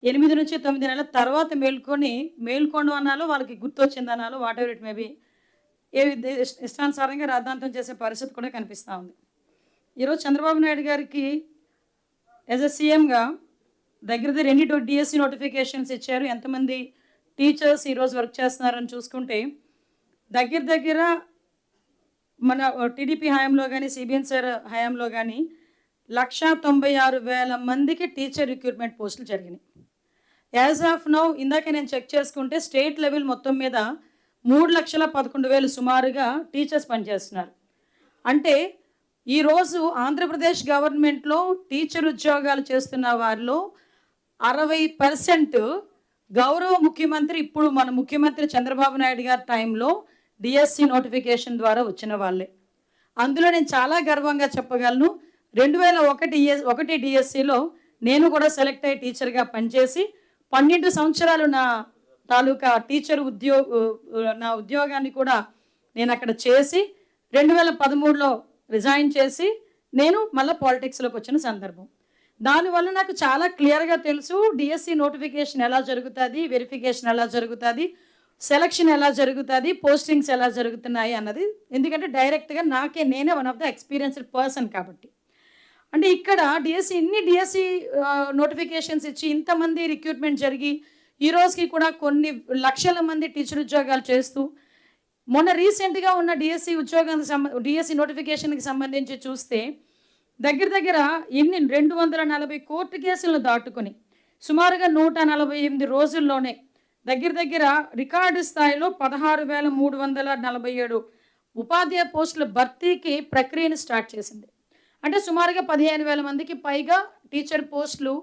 8 నుంచి 9 నెలల తర్వాత మేల్కోవడం అనాలో, వాళ్ళకి గుర్తొచ్చిందనాలో whatever it may be ఇష్టానుసారంగా రాద్ధాంతం చేసే పరిస్థితి కూడా కనిపిస్తూ ఉంది. ఈరోజు చంద్రబాబు నాయుడు గారికి యాజ్ ఎ సీఎంగా దగ్గర ఎన్ని డిఎస్సి నోటిఫికేషన్స్ ఇచ్చారు, ఎంతమంది టీచర్స్ ఈరోజు వర్క్ చేస్తున్నారని చూసుకుంటే దగ్గర మన టీడీపీ హయాంలో కానీ సిబిఎన్ సార్ హయాంలో కానీ 196,000 మందికి టీచర్ రిక్రూట్మెంట్ పోస్టులు జరిగినాయి. యాజ్ ఆఫ్ నౌ ఇందాక నేను చెక్ చేసుకుంటే స్టేట్ లెవెల్ మొత్తం మీద 3,11,000 సుమారుగా టీచర్స్ పనిచేస్తున్నారు. అంటే ఈరోజు ఆంధ్రప్రదేశ్ గవర్నమెంట్లో టీచర్ ఉద్యోగాలు చేస్తున్న వారిలో 60% గౌరవ ముఖ్యమంత్రి, ఇప్పుడు మన ముఖ్యమంత్రి చంద్రబాబు నాయుడు గారి టైంలో డిఎస్సి నోటిఫికేషన్ ద్వారా వచ్చిన వాళ్ళే. అందులో నేను చాలా గర్వంగా చెప్పగలను, 2001 డిఎస్సిలో నేను కూడా సెలెక్ట్ అయ్యి టీచర్గా పనిచేసి 12 సంవత్సరాలు నా తాలూకా టీచర్ నా ఉద్యోగాన్ని కూడా నేను అక్కడ చేసి 2013లో రిజైన్ చేసి నేను మళ్ళీ పాలిటిక్స్లోకి వచ్చిన సందర్భం. దానివల్ల నాకు చాలా క్లియర్గా తెలుసు డిఎస్సి నోటిఫికేషన్ ఎలా జరుగుతుంది, వెరిఫికేషన్ ఎలా జరుగుతుంది, సెలక్షన్ ఎలా జరుగుతుంది, పోస్టింగ్స్ ఎలా జరుగుతున్నాయి అన్నది. ఎందుకంటే డైరెక్ట్గా నేనే one of the experienced person కాబట్టి. అంటే ఇక్కడ ఇన్ని డిఎస్సి నోటిఫికేషన్స్ ఇచ్చి ఇంతమంది రిక్రూట్మెంట్ జరిగి ఈ రోజుకి కూడా కొన్ని లక్షల మంది టీచర్ ఉద్యోగాలు చేస్తూ మొన్న రీసెంట్గా ఉన్న డిఎస్సి నోటిఫికేషన్కి సంబంధించి చూస్తే దగ్గర 240 కోర్టు కేసులను దాటుకొని సుమారుగా 148 రోజుల్లోనే దగ్గర రికార్డు స్థాయిలో 16,347 ఉపాధ్యాయ పోస్టుల భర్తీకి ప్రక్రియను స్టార్ట్ చేసింది. అంటే సుమారుగా 15,000 మందికి పైగా టీచర్ పోస్టులు,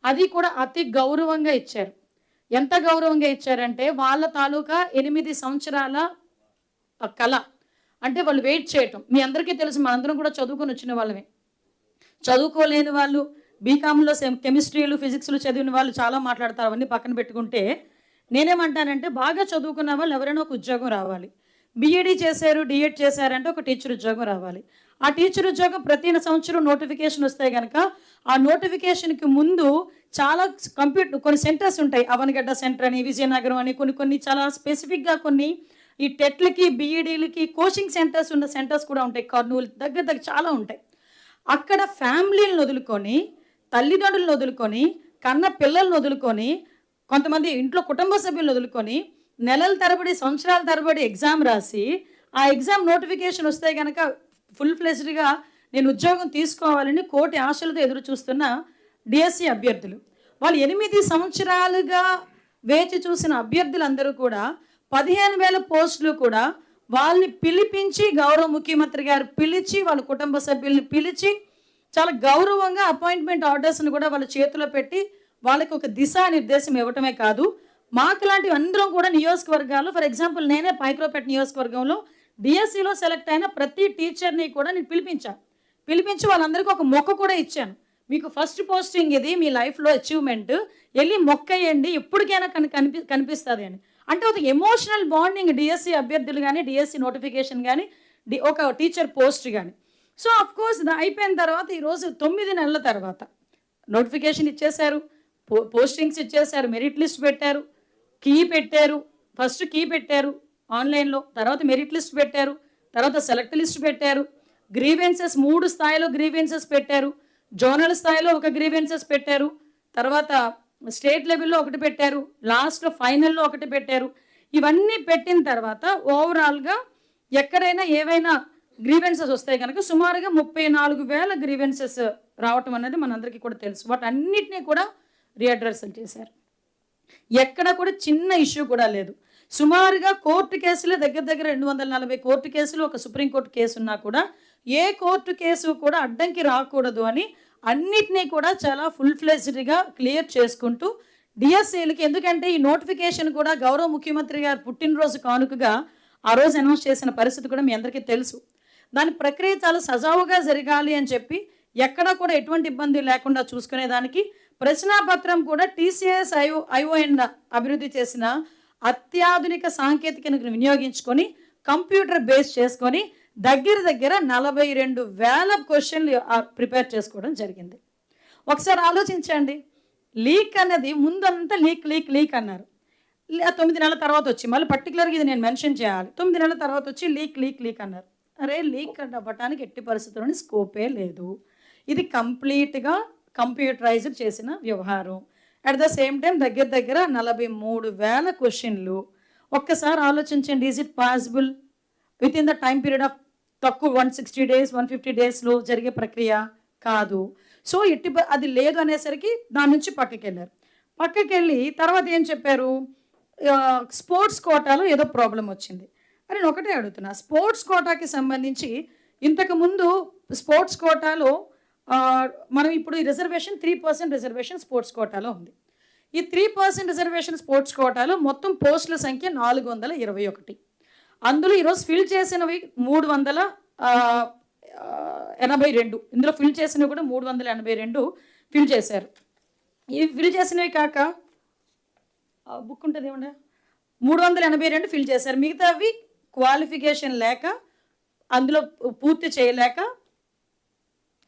అది కూడా అతి గౌరవంగా ఇచ్చారు. ఎంత గౌరవంగా ఇచ్చారంటే వాళ్ళ తాలూకా 8 సంవత్సరాల కళ, అంటే వాళ్ళు వెయిట్ చేయటం. మీ అందరికీ తెలుసు, మనందరం కూడా చదువుకొని వచ్చిన వాళ్ళమే. చదువుకోలేని వాళ్ళు, బీకామ్లో కెమిస్ట్రీలు ఫిజిక్స్లు చదివిన వాళ్ళు చాలా మాట్లాడతారు. అవన్నీ పక్కన పెట్టుకుంటే నేనేమంటానంటే బాగా చదువుకున్న వాళ్ళు ఎవరైనా ఒక ఉద్యోగం రావాలి. బీఈడీ చేశారు, డిఎడ్ చేశారంటే ఒక టీచర్ ఉద్యోగం రావాలి. ఆ టీచర్ ఉద్యోగం ప్రతి సంవత్సరం నోటిఫికేషన్ వస్తాయి కనుక ఆ నోటిఫికేషన్కి ముందు చాలా కొన్ని సెంటర్స్ ఉంటాయి. అవనగడ్డ సెంటర్ అని, విజయనగరం అని, కొన్ని చాలా స్పెసిఫిక్గా కొన్ని ఈ టెట్లకి బీఈడీలకి కోచింగ్ సెంటర్స్ ఉన్న సెంటర్స్ కూడా ఉంటాయి. కర్నూలు దగ్గర చాలా ఉంటాయి. అక్కడ ఫ్యామిలీలను వదులుకొని, తల్లిదండ్రులను వదులుకొని, కన్న పిల్లలను వదులుకొని, కొంతమంది ఇంట్లో కుటుంబ సభ్యులను వదులుకొని నెలల తరబడి సంవత్సరాల తరబడి ఎగ్జామ్ రాసి ఆ ఎగ్జామ్ నోటిఫికేషన్ వస్తే కనుక ఫుల్ ఫ్లెజ్డ్గా నేను ఉద్యోగం తీసుకోవాలని కోటి ఆశలతో ఎదురు చూస్తున్న డిఎస్సి అభ్యర్థులు, వాళ్ళు 8 సంవత్సరాలుగా వేచి చూసిన అభ్యర్థులందరూ కూడా 15,000 పోస్టులు కూడా వాళ్ళని పిలిపించి, గౌరవ ముఖ్యమంత్రి గారు పిలిచి, వాళ్ళ కుటుంబ సభ్యుల్ని పిలిచి చాలా గౌరవంగా అపాయింట్మెంట్ ఆర్డర్స్ని కూడా వాళ్ళ చేతిలో పెట్టి వాళ్ళకి ఒక దిశానిర్దేశం ఇవ్వటమే కాదు, మాకు లాంటివి అందరం కూడా నియోజకవర్గాలు, ఫర్ ఎగ్జాంపుల్ నేనే పైక్రోపేట నియోజకవర్గంలో డిఎస్సిలో సెలెక్ట్ అయిన ప్రతి టీచర్ని కూడా నేను పిలిపించి వాళ్ళందరికీ ఒక మొక్క కూడా ఇచ్చాను. మీకు ఫస్ట్ పోస్టింగ్ ఇది, మీ లైఫ్లో అచీవ్మెంట్, వెళ్ళి మొక్క వేయండి, ఎప్పటికైనా కనిపిస్తుంది అని. అంటే ఒక ఎమోషనల్ బాండింగ్ డిఎస్సి అభ్యర్థులు కానీ, డిఎస్సి నోటిఫికేషన్ కానీ, ఒక టీచర్ పోస్ట్ కానీ. సో అఫ్కోర్స్ అయిపోయిన తర్వాత ఈరోజు 9 నెలల తర్వాత నోటిఫికేషన్ ఇచ్చేశారు, పోస్టింగ్స్ ఇచ్చేశారు, మెరిట్ లిస్ట్ పెట్టారు, ఫస్ట్ కీ పెట్టారు ఆన్లైన్లో, తర్వాత మెరిట్ లిస్ట్ పెట్టారు, తర్వాత సెలెక్ట్ లిస్ట్ పెట్టారు, గ్రీవెన్సెస్ 3 స్థాయిలో గ్రీవెన్సెస్ పెట్టారు, జోనల్ స్థాయిలో ఒక గ్రీవెన్సెస్ పెట్టారు, తర్వాత స్టేట్ లెవెల్లో ఒకటి పెట్టారు, లాస్ట్లో ఫైనల్లో ఒకటి పెట్టారు. ఇవన్నీ పెట్టిన తర్వాత ఓవరాల్గా ఎక్కడైనా ఏవైనా గ్రీవెన్సెస్ వస్తాయి కనుక సుమారుగా 34,000 గ్రీవెన్సెస్ రావటం అనేది మనందరికీ కూడా తెలుసు. వాటన్నిటినీ కూడా రీఅడ్రసల్ చేశారు. ఎక్కడ కూడా చిన్న ఇష్యూ కూడా లేదు. సుమారుగా కోర్టు కేసులే దగ్గర 240 కోర్టు కేసులు, ఒక సుప్రీంకోర్టు కేసు ఉన్నా కూడా ఏ కోర్టు కేసు కూడా అడ్డంకి రాకూడదు అని అన్నిటినీ కూడా చాలా ఫుల్ ఫ్లెజ్డ్గా క్లియర్ చేసుకుంటూ డిఎస్సీలకి, ఎందుకంటే ఈ నోటిఫికేషన్ కూడా గౌరవ ముఖ్యమంత్రి గారు పుట్టినరోజు కానుకగా ఆ రోజు అనౌన్స్ చేసిన పరిస్థితి కూడా మీ అందరికీ తెలుసు. దాని ప్రక్రియ చాలా సజావుగా జరగాలి అని చెప్పి ఎక్కడా కూడా ఎటువంటి ఇబ్బంది లేకుండా చూసుకునేదానికి ప్రశ్నాపత్రం కూడా టీసీఎస్ ఐఓఎన్ అభివృద్ధి చేసిన అత్యాధునిక సాంకేతికతను వినియోగించుకొని కంప్యూటర్ బేస్ చేసుకొని దగ్గర 42,000 క్వశ్చన్లు ప్రిపేర్ చేసుకోవడం జరిగింది. ఒకసారి ఆలోచించండి, లీక్ అన్నది ముందంతా లీక్ అన్నారు. 9 నెలల తర్వాత వచ్చి మళ్ళీ పర్టికులర్గా ఇది నేను మెన్షన్ చేయాలి. 9 నెలల తర్వాత వచ్చి లీక్ అన్నారు. అరే లీక్ అవ్వటానికి ఎట్టి పరిస్థితుల్లోని స్కోపే లేదు. ఇది కంప్లీట్‌గా కంప్యూటరైజ్డ్ చేసిన వ్యవహారం. అట్ ద సేమ్ టైం దగ్గర 43,000 క్వెషన్‌లు. ఒక్కసారి ఆలోచించండి. Is it possible within the time period of తక్కువ 160 డేస్ 150 డేస్‌లో జరిగే ప్రక్రియ కాదు. సో అది లేదు అనేసరికి దాని నుంచి పక్కకెళ్ళి తర్వాత ఏం చెప్పారు, స్పోర్ట్స్ కోటాలో ఏదో ప్రాబ్లం వచ్చింది. అని నేను ఒకటే అడుగుతున్నా, స్పోర్ట్స్ కోటాకి సంబంధించి ఇంతకుముందు స్పోర్ట్స్ కోటాలో మనం ఇప్పుడు ఈ రిజర్వేషన్ 3% రిజర్వేషన్ స్పోర్ట్స్ కోటాలో ఉంది. ఈ 3% రిజర్వేషన్ స్పోర్ట్స్ కోటాలో మొత్తం పోస్టుల సంఖ్య 421. అందులో ఈరోజు ఫిల్ చేసినవి 382. ఇందులో ఫిల్ చేసినవి కూడా 382 ఫిల్ చేశారు. ఈ ఫిల్ చేసినవి కాక బుక్ ఉంటుంది ఏమన్నా 382 ఫిల్ చేశారు. మిగతావి క్వాలిఫికేషన్ లేక అందులో పూర్తి చేయలేక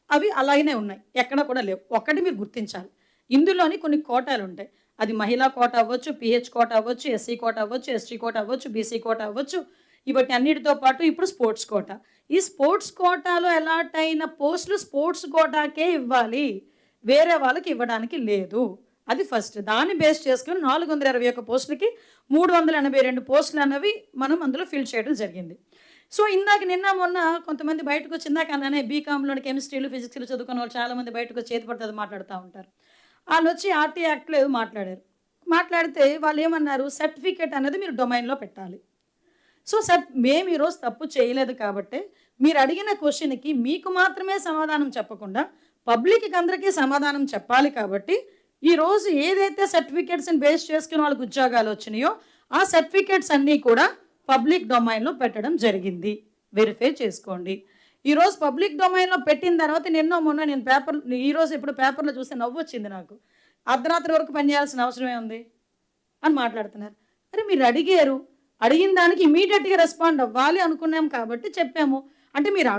అవి అలాగనే ఉన్నాయి, ఎక్కడ కూడా లేవు. ఒక్కటి మీరు గుర్తించాలి, ఇందులోని కొన్ని కోటాలు ఉంటాయి. అది మహిళా కోట అవ్వచ్చు, పిహెచ్ కోట అవ్వచ్చు, ఎస్సీ కోట అవ్వచ్చు, ఎస్టీ కోట అవ్వచ్చు, బీసీ కోట అవ్వచ్చు. ఇవన్నీ అన్నిటితో పాటు ఇప్పుడు స్పోర్ట్స్ కోట. ఈ స్పోర్ట్స్ కోటాలో అలాట్ అయిన పోస్టులు స్పోర్ట్స్ కోటాకే ఇవ్వాలి, వేరే వాళ్ళకి ఇవ్వడానికి లేదు. అది ఫస్ట్. దాన్ని బేస్ చేసుకుని 421 పోస్టులకి 382 పోస్టులు అన్నవి మనం అందులో ఫిల్ చేయడం జరిగింది. సో నిన్న మొన్న కొంతమంది బయటకు వచ్చి ఇందాక అన్నానే బీకామ్లోని కెమిస్ట్రీలు ఫిజిక్స్లు చదువుకున్న వాళ్ళు చాలామంది బయటకు వచ్చి చేతి పడుతుంది మాట్లాడుతూ ఉంటారు. వాళ్ళు వచ్చి ఆర్టీ యాక్ట్లో ఏదో మాట్లాడితే వాళ్ళు ఏమన్నారు, సర్టిఫికేట్ అనేది మీరు డొమైన్లో పెట్టాలి. సో మేము ఈరోజు తప్పు చేయలేదు కాబట్టి మీరు అడిగిన క్వశ్చన్కి మీకు మాత్రమే సమాధానం చెప్పకుండా పబ్లిక్కి అందరికీ సమాధానం చెప్పాలి. కాబట్టి ఈరోజు ఏదైతే సర్టిఫికేట్స్ని బేస్ చేసుకుని వాళ్ళకి ఉద్యోగాలు వచ్చినాయో ఆ సర్టిఫికేట్స్ అన్నీ కూడా పబ్లిక్ డొమైన్లో పెట్టడం జరిగింది. వెరిఫై చేసుకోండి. ఈరోజు పబ్లిక్ డొమైన్లో పెట్టిన తర్వాత మొన్న నేను ఈరోజు ఇప్పుడు పేపర్లో చూస్తే నవ్వు వచ్చింది నాకు. అర్ధరాత్రి వరకు పనిచేయాల్సిన అవసరమే ఉంది అని మాట్లాడుతున్నారు. అరే మీరు అడిగిన దానికి ఇమీడియట్గా రెస్పాండ్ అవ్వాలి అనుకున్నాం కాబట్టి చెప్పాము. అంటే మీరు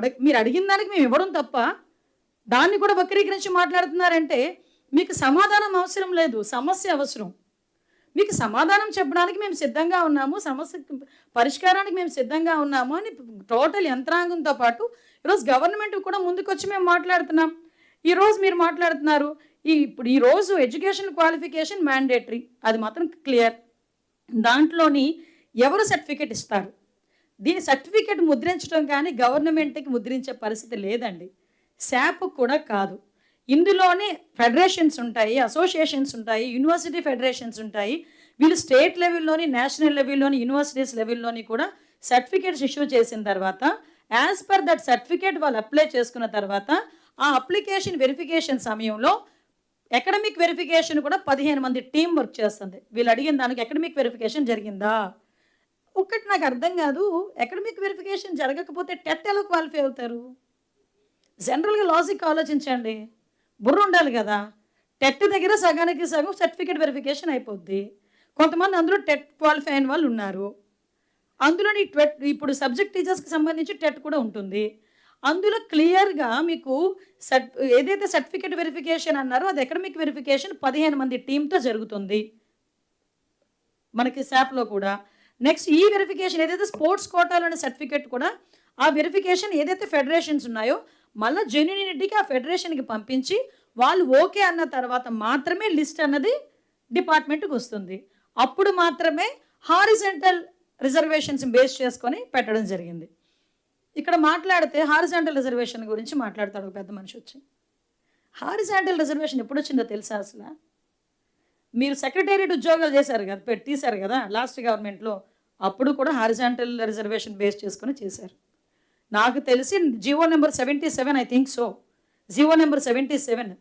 అడిగిన దానికి మేము ఇవ్వడం తప్ప దాన్ని కూడా వక్రీకరించి మాట్లాడుతున్నారంటే మీకు సమాధానం అవసరం లేదు, సమస్య అవసరం. మీకు సమాధానం చెప్పడానికి మేము సిద్ధంగా ఉన్నాము, సమస్య పరిష్కారానికి మేము సిద్ధంగా ఉన్నాము అని టోటల్ యంత్రాంగంతో పాటు ఈరోజు గవర్నమెంట్ కూడా ముందుకొచ్చి మేము మాట్లాడుతున్నాం. ఈరోజు మీరు మాట్లాడుతున్నారు ఈరోజు ఎడ్యుకేషన్ క్వాలిఫికేషన్ మ్యాండేటరీ, అది మాత్రం క్లియర్. దాంట్లోని ఎవరు సర్టిఫికేట్ ఇస్తారు, దీని సర్టిఫికేట్ ముద్రించడం కానీ గవర్నమెంట్కి ముద్రించే పరిస్థితి లేదండి. శాప్ కూడా కాదు. ఇందులోనే ఫెడరేషన్స్ ఉంటాయి, అసోసియేషన్స్ ఉంటాయి, యూనివర్సిటీ ఫెడరేషన్స్ ఉంటాయి. వీళ్ళు స్టేట్ లెవెల్లోని, నేషనల్ లెవెల్లోని, యూనివర్సిటీస్ లెవెల్లోని కూడా సర్టిఫికేట్స్ ఇష్యూ చేసిన తర్వాత యాజ్ పర్ దట్ సర్టిఫికేట్ వాళ్ళు అప్లై చేసుకున్న తర్వాత ఆ అప్లికేషన్ వెరిఫికేషన్ సమయంలో అకాడమిక్ వెరిఫికేషన్ కూడా 15 మంది టీం వర్క్ చేస్తుంది. వీళ్ళు అడిగిన దానికి అకాడమిక్ వెరిఫికేషన్ జరిగిందా ఒక్కటి నాకు అర్థం కాదు. అకాడమిక్ వెరిఫికేషన్ జరగకపోతే టెట్ ఎలా క్వాలిఫై అవుతారు? జనరల్గా లాజిక్ ఆలోచించండి, బుర్ర ఉండాలి కదా. టెట్ దగ్గర సగానికి సగం సర్టిఫికేట్ వెరిఫికేషన్ అయిపోద్ది. కొంతమంది అందులో టెట్ క్వాలిఫై అయిన వాళ్ళు ఉన్నారు. అందులోని ఇప్పుడు సబ్జెక్ట్ టీచర్స్కి సంబంధించి టెట్ కూడా ఉంటుంది. అందులో క్లియర్గా మీకు ఏదైతే సర్టిఫికేట్ వెరిఫికేషన్ అన్నారో అది అకాడమిక్ వెరిఫికేషన్ 15 మంది టీంతో జరుగుతుంది మనకి శాప్లో కూడా. నెక్స్ట్ ఈ వెరిఫికేషన్ ఏదైతే స్పోర్ట్స్ కోటాలోని సర్టిఫికేట్ కూడా ఆ వెరిఫికేషన్ ఏదైతే ఫెడరేషన్స్ ఉన్నాయో మళ్ళీ జెన్యూనిటీకి ఆ ఫెడరేషన్కి పంపించి వాళ్ళు ఓకే అన్న తర్వాత మాత్రమే లిస్ట్ అన్నది డిపార్ట్మెంట్కి వస్తుంది. అప్పుడు మాత్రమే హారిజెంటల్ రిజర్వేషన్స్ బేస్ చేసుకొని పెట్టడం జరిగింది. ఇక్కడ మాట్లాడితే హారిజాంటల్ రిజర్వేషన్ గురించి మాట్లాడతాడు ఒక పెద్ద మనిషి వచ్చి. హారిజాంటల్ రిజర్వేషన్ ఎప్పుడు వచ్చిందో తెలుసా? అసలు మీరు సెక్రటేరియట్ ఉద్యోగాలు చేశారు కదా, తీశారు కదా లాస్ట్ గవర్నమెంట్లో, అప్పుడు కూడా హారిజాంటల్ రిజర్వేషన్ బేస్ చేసుకొని చేశారు. నాకు తెలిసి GO number 77 I think so, GO number 77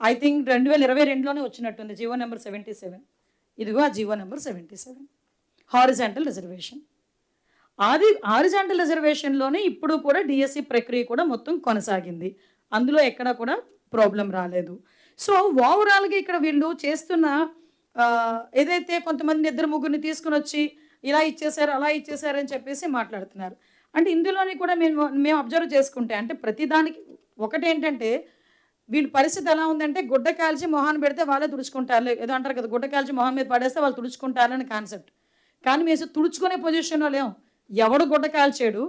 I think 2022లోనే వచ్చినట్టుంది జీవో నెంబర్ 77. ఇదిగో ఆ జీవో నెంబర్ 77 హారిజాంటల్ రిజర్వేషన్. అది హారిజాంటల్ రిజర్వేషన్లోనే ఇప్పుడు కూడా డిఎస్సి ప్రక్రియ కూడా మొత్తం కొనసాగింది. అందులో ఎక్కడ కూడా ప్రాబ్లం రాలేదు. సో ఓవరాల్గా ఇక్కడ వీళ్ళు చేస్తున్న ఏదైతే కొంతమంది 2-3 తీసుకుని వచ్చి ఇలా ఇచ్చేసారు అలా ఇచ్చేసారు అని చెప్పేసి మాట్లాడుతున్నారు. అంటే ఇందులోని కూడా మేము అబ్జర్వ్ చేసుకుంటే అంటే ప్రతిదానికి ఒకటేంటంటే వీళ్ళ పరిస్థితి ఎలా ఉందంటే గుడ్డ కాల్చి మొహాన్ని పెడితే వాళ్ళే తుడుచుకుంటారు, ఏదో అంటారు కదా, గుడ్డ కాల్చి మొహం మీద పడేస్తే వాళ్ళు తుడుచుకుంటారని కాన్సెప్ట్. కానీ మేము తుడుచుకునే పొజిషన్లో లేవు. ఎవడు గుడ్డ కాల్చాడు,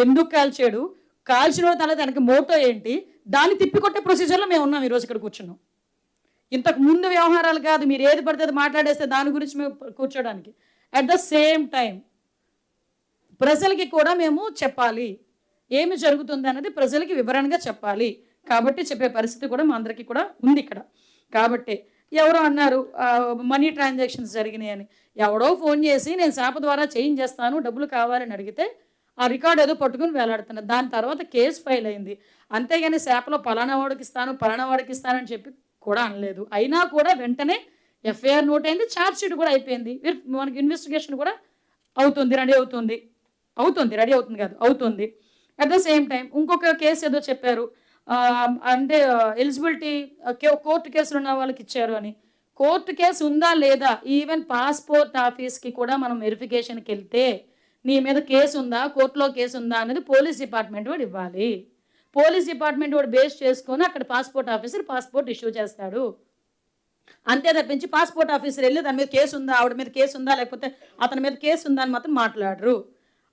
ఎందుకు కాల్చాడు, కాల్చిన తల దానికి మోటో ఏంటి, దాన్ని తిప్పికొట్టే ప్రొసీజర్లో మేము ఉన్నాం ఈరోజు ఇక్కడ కూర్చున్నాం. ఇంతకు ముందు వ్యవహారాలు కాదు, మీరు ఏది పడితే అది మాట్లాడేస్తే దాని గురించి మేము కూర్చోడానికి. అట్ ద సేమ్ టైం ప్రజలకి కూడా మేము చెప్పాలి, ఏమి జరుగుతుంది అన్నది ప్రజలకి వివరణగా చెప్పాలి. కాబట్టి చెప్పే పరిస్థితి కూడా మా అందరికీ కూడా ఉంది ఇక్కడ. కాబట్టి ఎవరో అన్నారు మనీ ట్రాన్సాక్షన్స్ జరిగినాయి అని. ఎవడో ఫోన్ చేసి నేను శాప ద్వారా చేంజ్ చేస్తాను, డబ్బులు కావాలని అడిగితే ఆ రికార్డు ఏదో పట్టుకుని వేలాడుతున్నారు. దాని తర్వాత కేసు ఫైల్ అయింది. అంతేగాని శాపలో పలానా వాడికి ఇస్తానని చెప్పి కూడా అనలేదు. అయినా కూడా వెంటనే ఎఫ్ఐఆర్ నోట్ అయింది, ఛార్జ్ షీట్ కూడా అయిపోయింది. మనకి ఇన్వెస్టిగేషన్ కూడా రెడీ అవుతుంది అవుతుంది. అట్ ద సేమ్ టైం ఇంకొక కేసు ఏదో చెప్పారు, అంటే ఎలిజిబిలిటీ కోర్టు కేసులు ఉన్న వాళ్ళకి ఇచ్చారు అని. కోర్టు కేసు ఉందా లేదా, ఈవెన్ పాస్పోర్ట్ ఆఫీస్కి కూడా మనం వెరిఫికేషన్కి వెళ్తే నీ మీద కేసు ఉందా, కోర్టులో కేసు ఉందా అనేది పోలీస్ డిపార్ట్మెంట్ వాడు ఇవ్వాలి. పోలీస్ డిపార్ట్మెంట్ వాడు బేస్ చేసుకొని అక్కడ పాస్పోర్ట్ ఆఫీసర్ పాస్పోర్ట్ ఇష్యూ చేస్తాడు. అంతే తప్పించి పాస్పోర్ట్ ఆఫీసర్ వెళ్ళి దాని మీద కేసు ఉందా, ఆవిడ మీద కేసు ఉందా, లేకపోతే అతని మీద కేసు ఉందా అని మాత్రం మాట్లాడరు.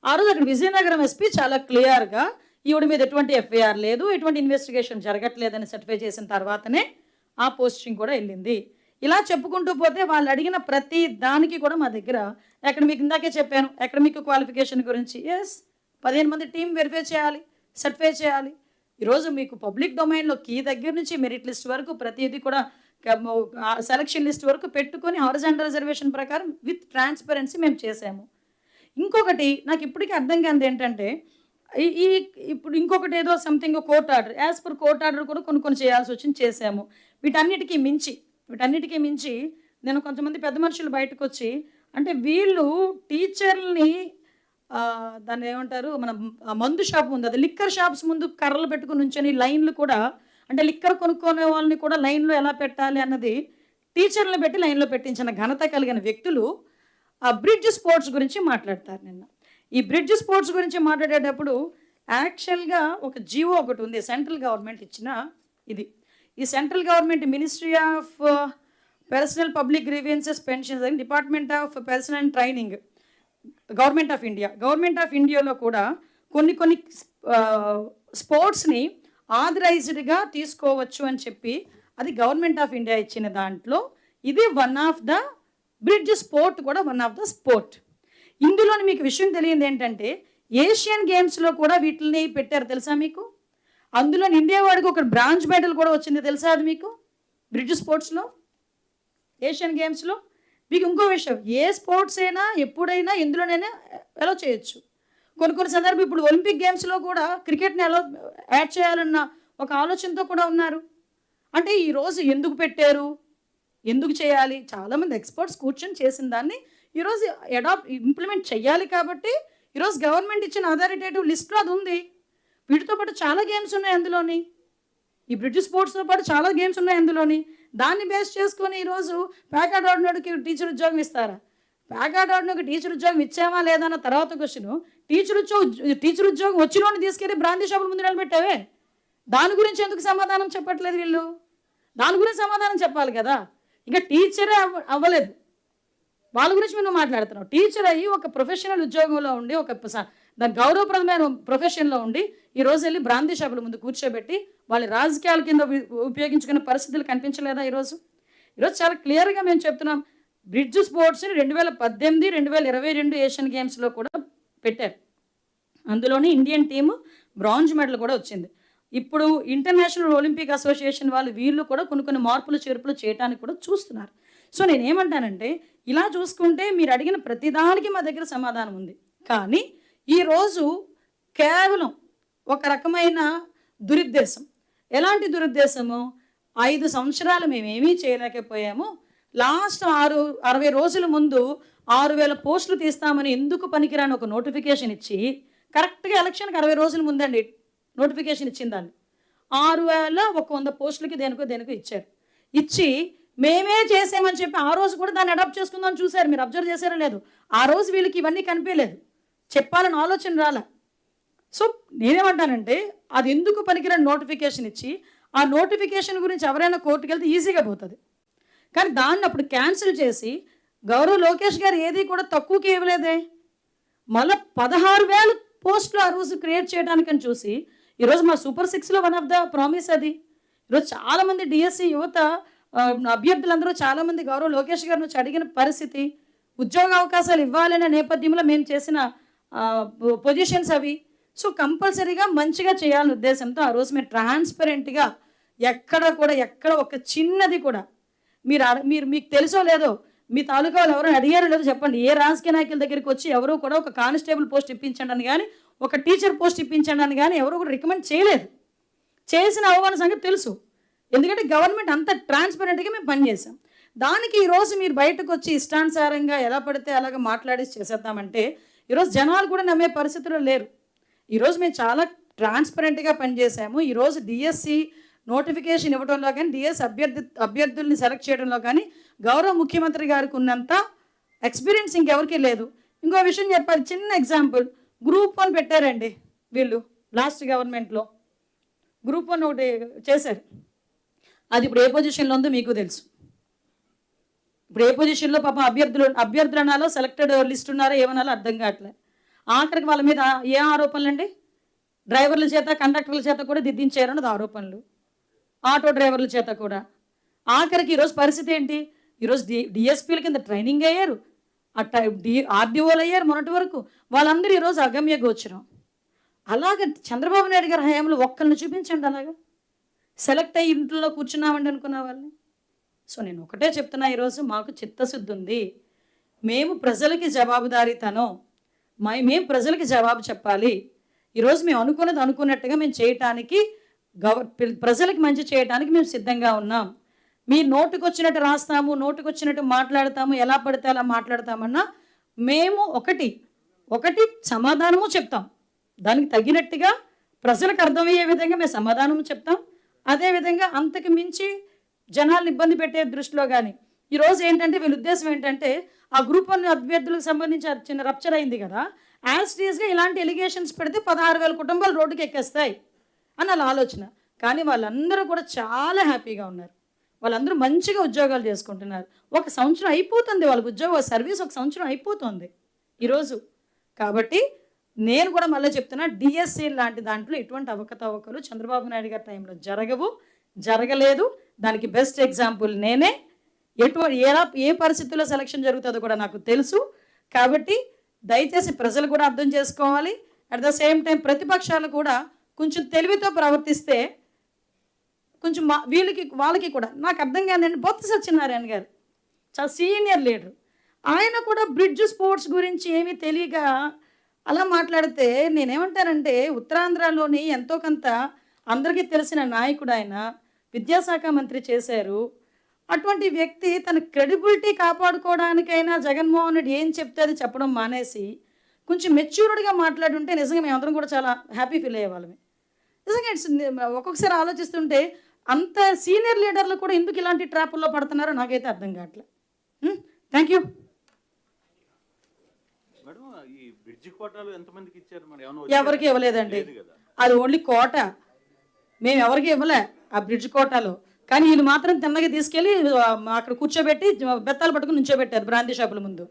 ఆ రోజు అక్కడ విజయనగరం ఎస్పీ చాలా క్లియర్గా ఈవిడ మీద ఎటువంటి ఎఫ్ఐఆర్ లేదు, ఎటువంటి ఇన్వెస్టిగేషన్ జరగట్లేదని సర్టిఫై చేసిన తర్వాతనే ఆ పోస్టింగ్ కూడా వెళ్ళింది. ఇలా చెప్పుకుంటూ పోతే వాళ్ళు అడిగిన ప్రతి దానికి కూడా మా దగ్గర మీకు ఇందాకే చెప్పాను అకాడమిక్ క్వాలిఫికేషన్ గురించి. 15 మంది టీం వెరిఫై చేయాలి, సర్టిఫై చేయాలి. ఈరోజు మీకు పబ్లిక్ డొమైన్లో కీ దగ్గర నుంచి మెరిట్ లిస్ట్ వరకు ప్రతిదీ కూడా సెలక్షన్ లిస్ట్ వరకు పెట్టుకొని హారిజాంటల్ రిజర్వేషన్ ప్రకారం విత్ ట్రాన్స్పరెన్సీ మేము చేసాము. ఇంకొకటి నాకు ఇప్పటికీ అర్థం కానిది ఏంటంటే ఇప్పుడు ఇంకొకటి ఏదో something court order, as per court order కూడా కొన్ని చేయాల్సి వచ్చింది, చేసాము. వీటన్నిటికీ మించి నేను కొంతమంది పెద్ద మనుషులు బయటకు వచ్చి అంటే వీళ్ళు టీచర్లని దాన్ని ఏమంటారు, మన మందు షాప్ ఉంది, అది లిక్కర్ షాప్స్ ముందు కర్రలు పెట్టుకుని ఉంచని లైన్లు కూడా, అంటే లిక్కర్ కొనుక్కునే వాళ్ళని కూడా లైన్లో ఎలా పెట్టాలి అన్నది టీచర్లను పెట్టి లైన్లో పెట్టించిన ఘనత కలిగిన వ్యక్తులు ఆ బ్రిడ్జ్ స్పోర్ట్స్ గురించి మాట్లాడతారు. నిన్న ఈ బ్రిడ్జ్ స్పోర్ట్స్ గురించి మాట్లాడేటప్పుడు యాక్చువల్గా ఒక జీవో ఒకటి ఉంది, సెంట్రల్ గవర్నమెంట్ ఇచ్చిన ఇది. ఈ central government ministry of personal public grievances pensions and department of personal and training, government of ఇండియాలో కూడా కొన్ని స్పోర్ట్స్ని ఆథరైజ్డ్గా తీసుకోవచ్చు అని చెప్పి అది గవర్నమెంట్ ఆఫ్ ఇండియా ఇచ్చిన దాంట్లో ఇది one of the bridge sport కూడా వన్ ఆఫ్ ద స్పోర్ట్. ఇందులోని మీకు విషయం తెలియదు ఏంటంటే ఏషియన్ గేమ్స్లో కూడా వీటిని పెట్టారు తెలుసా మీకు. అందులో ఇండియా వాడికి ఒక బ్రాంజ్ మెడల్ కూడా వచ్చింది తెలుసా అది మీకు, బ్రిడ్జ్ స్పోర్ట్స్లో ఏషియన్ గేమ్స్లో. మీకు ఇంకో విషయం, ఏ స్పోర్ట్స్ అయినా ఎప్పుడైనా ఎందులోనైనా ఎలా చేయొచ్చు. కొన్ని సందర్భం ఇప్పుడు ఒలింపిక్ గేమ్స్లో కూడా క్రికెట్ని ఎలా యాడ్ చేయాలన్న ఒక ఆలోచనతో కూడా ఉన్నారు. అంటే ఈరోజు ఎందుకు పెట్టారు, ఎందుకు చేయాలి, చాలామంది ఎక్స్పర్ట్స్ కూర్చొని చేసిన దాన్ని ఈరోజు ఇంప్లిమెంట్ చేయాలి. కాబట్టి ఈరోజు గవర్నమెంట్ ఇచ్చిన అథారిటేటివ్ లిస్ట్లో అది ఉంది. వీటితో పాటు చాలా గేమ్స్ ఉన్నాయి అందులోని, ఈ బ్రిడ్జ్ స్పోర్ట్స్తో పాటు చాలా గేమ్స్ ఉన్నాయి అందులోని. దాన్ని బేస్ చేసుకొని ఈరోజు ప్యాకార్డ్ ఆడినోడికి టీచర్ ఉద్యోగం ఇస్తారా, ప్యాకార్డ్ ఆడినోడికి టీచర్ ఉద్యోగం ఇచ్చామా లేదా అన్న తర్వాత క్వశ్చన్, టీచర్ ఉద్యోగం వచ్చినోడిని తీసుకెళ్ళి బ్రాందీ షాపుల ముందు నిలబెట్టావే, దాని గురించి ఎందుకు సమాధానం చెప్పట్లేదు వీళ్ళు? దాని గురించి సమాధానం చెప్పాలి కదా. ఇంకా టీచరే అవ్వలేదు, వాళ్ళ గురించి మేము మాట్లాడుతున్నాం. టీచర్ అయ్యి ఒక ప్రొఫెషనల్ ఉద్యోగంలో ఉండి ఒక దాని గౌరవప్రదమైన ప్రొఫెషన్లో ఉండి ఈరోజు వెళ్ళి బ్రాందీ షాపుల ముందు కూర్చోబెట్టి వాళ్ళ రాజకీయాల కింద ఉపయోగించుకునే పరిస్థితులు కనిపించలేదా? ఈరోజు చాలా క్లియర్గా మేము చెప్తున్నాం. బ్రిడ్జ్ స్పోర్ట్స్ని 2018, 2022 ఏషియన్ గేమ్స్లో కూడా పెట్టారు. అందులోనే ఇండియన్ టీము బ్రాంజ్ మెడల్ కూడా వచ్చింది. ఇప్పుడు ఇంటర్నేషనల్ ఒలింపిక్ అసోసియేషన్ వాళ్ళు వీళ్ళు కూడా కొన్ని మార్పులు చేర్పులు చేయడానికి కూడా చూస్తున్నారు. సో నేనేమంటానంటే ఇలా చూసుకుంటే మీరు అడిగిన ప్రతిదానికి మా దగ్గర సమాధానం ఉంది. కానీ ఈరోజు కేవలం ఒక రకమైన దురుద్దేశం. ఎలాంటి దురుద్దేశము? 5 సంవత్సరాలు మేమేమీ చేయలేకపోయాము, లాస్ట్ 60 రోజుల ముందు 6000 పోస్టులు తీస్తామని ఎందుకు పనికిరాని ఒక నోటిఫికేషన్ ఇచ్చి, కరెక్ట్గా ఎలక్షన్కి 60 రోజుల ముందండి నోటిఫికేషన్ ఇచ్చిందాన్ని, 6100 పోస్టులకి దేనికో ఇచ్చారు. ఇచ్చి మేమే చేసామని చెప్పి ఆ రోజు కూడా దాన్ని అడాప్ట్ చేసుకుందామని చూశారు. మీరు అబ్జర్వ్ చేశారో లేదు, ఆ రోజు వీళ్ళకి ఇవన్నీ కనిపించలేదు, చెప్పాలని ఆలోచన రాలే. సో నేనేమంటానంటే అది ఎందుకు పనికిరాని నోటిఫికేషన్ ఇచ్చి ఆ నోటిఫికేషన్ గురించి ఎవరైనా కోర్టుకు వెళ్తే ఈజీగా పోతుంది. కానీ దాన్ని అప్పుడు క్యాన్సిల్ చేసి గౌరవ్ లోకేష్ గారు ఏది కూడా తక్కువకి ఇవ్వలేదే. మళ్ళీ 16,000 పోస్టులు ఆ రోజు క్రియేట్ చేయడానికని చూసి ఈరోజు మా సూపర్ 6లో వన్ ఆఫ్ ద ప్రామిస్ అది. ఈరోజు చాలామంది డిఎస్సి యువత అభ్యర్థులందరూ చాలామంది గౌరవ్ లోకేష్ గారిని వచ్చి అడిగిన పరిస్థితి, ఉద్యోగ అవకాశాలు ఇవ్వాలనే నేపథ్యంలో మేము చేసిన పొజిషన్స్ అవి. సో కంపల్సరీగా మంచిగా చేయాలనే ఉద్దేశంతో ఆ రోజు మేము ట్రాన్స్పరెంట్గా ఎక్కడ ఒక చిన్నది కూడా మీకు తెలుసో లేదో, మీ తాలూకా వాళ్ళు ఎవరైనా అడిగారో లేదో చెప్పండి. ఏ రాజకీయ నాయకుల దగ్గరికి వచ్చి ఎవరు కూడా ఒక కానిస్టేబుల్ పోస్ట్ ఇప్పించండి అని కానీ, ఒక టీచర్ పోస్ట్ ఇప్పించండి అని కానీ ఎవరు కూడా రికమెండ్ చేయలేదు. చేసిన అవమాన సంగతి తెలుసు. ఎందుకంటే గవర్నమెంట్ అంత ట్రాన్స్పరెంట్గా మేము పనిచేసాం. దానికి ఈరోజు మీరు బయటకు వచ్చి ఇష్టానుసారంగా ఎలా పడితే అలాగ మాట్లాడేసి చేసేద్దామంటే ఈరోజు జనాలు కూడా నమ్మే పరిస్థితుల్లో లేరు. ఈరోజు మేము చాలా ట్రాన్స్పరెంట్గా పనిచేసాము. ఈరోజు డిఎస్సి నోటిఫికేషన్ ఇవ్వడంలో కానీ, డిఎస్ అభ్యర్థుల్ని సెలెక్ట్ చేయడంలో కానీ గౌరవ ముఖ్యమంత్రి గారికి ఉన్నంత ఎక్స్పీరియన్స్ ఇంకెవరికీ లేదు. ఇంకో విషయం చెప్పాలి, చిన్న ఎగ్జాంపుల్, గ్రూప్ 1 పెట్టారండి వీళ్ళు లాస్ట్ గవర్నమెంట్లో. గ్రూప్ 1 ఒకటి చేశారు. అది ఇప్పుడు ఏ పొజిషన్లో ఉందో మీకు తెలుసు. ఇప్పుడు ఏ పొజిషన్లో పాపం అభ్యర్థులనాలో సెలెక్టెడ్ లిస్ట్ ఉన్నారో ఏమనాలో అర్థం కావట్లేదు. ఆఖరికి వాళ్ళ మీద ఏ ఆరోపణలు అండి? డ్రైవర్ల చేత, కండక్టర్ల చేత కూడా దిద్దించారన్నది ఆరోపణలు, ఆటో డ్రైవర్ల చేత కూడా. ఆఖరికి ఈరోజు పరిస్థితి ఏంటి? ఈరోజు డిఎస్పీల కింద ట్రైనింగ్ అయ్యారు, ఆర్డీఓలు అయ్యారు మొన్నటి వరకు. వాళ్ళందరూ ఈరోజు అగమ్య గోచరం. అలాగే చంద్రబాబు నాయుడు గారి హయాంలో ఒక్కరిని చూపించండి అలాగా సెలెక్ట్ అయ్యి ఇంట్లో కూర్చున్నామండి అనుకున్న వాళ్ళని. సో నేను ఒకటే చెప్తున్నా, ఈరోజు మాకు చిత్తశుద్ధి ఉంది. మేము ప్రజలకి జవాబుదారీతనం, మేము ప్రజలకి జవాబు చెప్పాలి. ఈరోజు మేము అనుకున్నట్టుగా మేము చేయటానికి, ప్రజలకు మంచి చేయడానికి మేము సిద్ధంగా ఉన్నాం. మీ నోటుకు వచ్చినట్టు రాస్తాము, నోటుకు వచ్చినట్టు మాట్లాడతాము, ఎలా పడితే అలా మాట్లాడతామన్నా మేము ఒకటి సమాధానము చెప్తాం. దానికి తగినట్టుగా ప్రజలకు అర్థమయ్యే విధంగా మేము సమాధానము చెప్తాం. అదేవిధంగా అంతకు మించి జనాలను ఇబ్బంది పెట్టే దృష్టిలో కానీ ఈరోజు ఏంటంటే వీళ్ళ ఉద్దేశం ఏంటంటే ఆ గ్రూప్ 1 అభ్యర్థులకు సంబంధించి చిన్న రప్చర్ అయింది కదా, యాజ్ టీజ్గా ఇలాంటి ఎలిగేషన్స్ పెడితే 16,000 కుటుంబాలు రోడ్డుకి ఎక్కేస్తాయి అని వాళ్ళ ఆలోచన. కానీ వాళ్ళందరూ కూడా చాలా హ్యాపీగా ఉన్నారు. వాళ్ళందరూ మంచిగా ఉద్యోగాలు చేసుకుంటున్నారు. 1 సంవత్సరం అయిపోతుంది వాళ్ళకి ఉద్యోగ సర్వీస్, 1 సంవత్సరం అయిపోతుంది ఈరోజు. కాబట్టి నేను కూడా మళ్ళీ చెప్తున్నా, డిఎస్సి లాంటి దాంట్లో ఎటువంటి అవకతవకలు చంద్రబాబు నాయుడు గారి టైంలో జరగలేదు. దానికి బెస్ట్ ఎగ్జాంపుల్ నేనే. ఏ పరిస్థితుల్లో సెలక్షన్ జరుగుతుందో కూడా నాకు తెలుసు. కాబట్టి దయచేసి ప్రజలు కూడా అర్థం చేసుకోవాలి. అట్ ద సేమ్ టైం ప్రతిపక్షాలు కూడా కొంచెం తెలివితో ప్రవర్తిస్తే కొంచెం వాళ్ళకి కూడా నాకు అర్థం కాదండి. బొత్స సత్యనారాయణ గారు చాలా సీనియర్ లీడర్, ఆయన కూడా బ్రిడ్జ్ స్పోర్ట్స్ గురించి ఏమీ తెలియక అలా మాట్లాడితే నేనేమంటానంటే, ఉత్తరాంధ్రలోని ఎంతో కొంత అందరికీ తెలిసిన నాయకుడు ఆయన, విద్యాశాఖ మంత్రి చేశారు. అటువంటి వ్యక్తి తన క్రెడిబిలిటీ కాపాడుకోవడానికైనా జగన్మోహన్ రెడ్డి ఏం చెప్తే అది చెప్పడం మానేసి కొంచెం మెచ్యూర్డ్గా మాట్లాడుంటే నిజంగా మేమందరం కూడా చాలా హ్యాపీ ఫీల్ అయ్యేవాళ్ళమే. నిజంగా ఒక్కొక్కసారి ఆలోచిస్తుంటే అంత సీనియర్ లీడర్లు కూడా ఎందుకు ఇలాంటి ట్రాపుల్లో పడుతున్నారో నాకైతే అర్థం కావట్లేదు. Thank you. ఎవరికి ఇవ్వలేదండి, అది ఓన్లీ కోట. మేము ఎవరికి ఇవ్వలే ఆ బ్రిడ్జ్ కోటాలో. కానీ వీళ్ళు మాత్రం తిన్నగా తీసుకెళ్ళి అక్కడ కూర్చోబెట్టి బెత్తాలు పట్టుకుని నుంచోబెట్టారు బ్రాందీ షాపుల ముందు.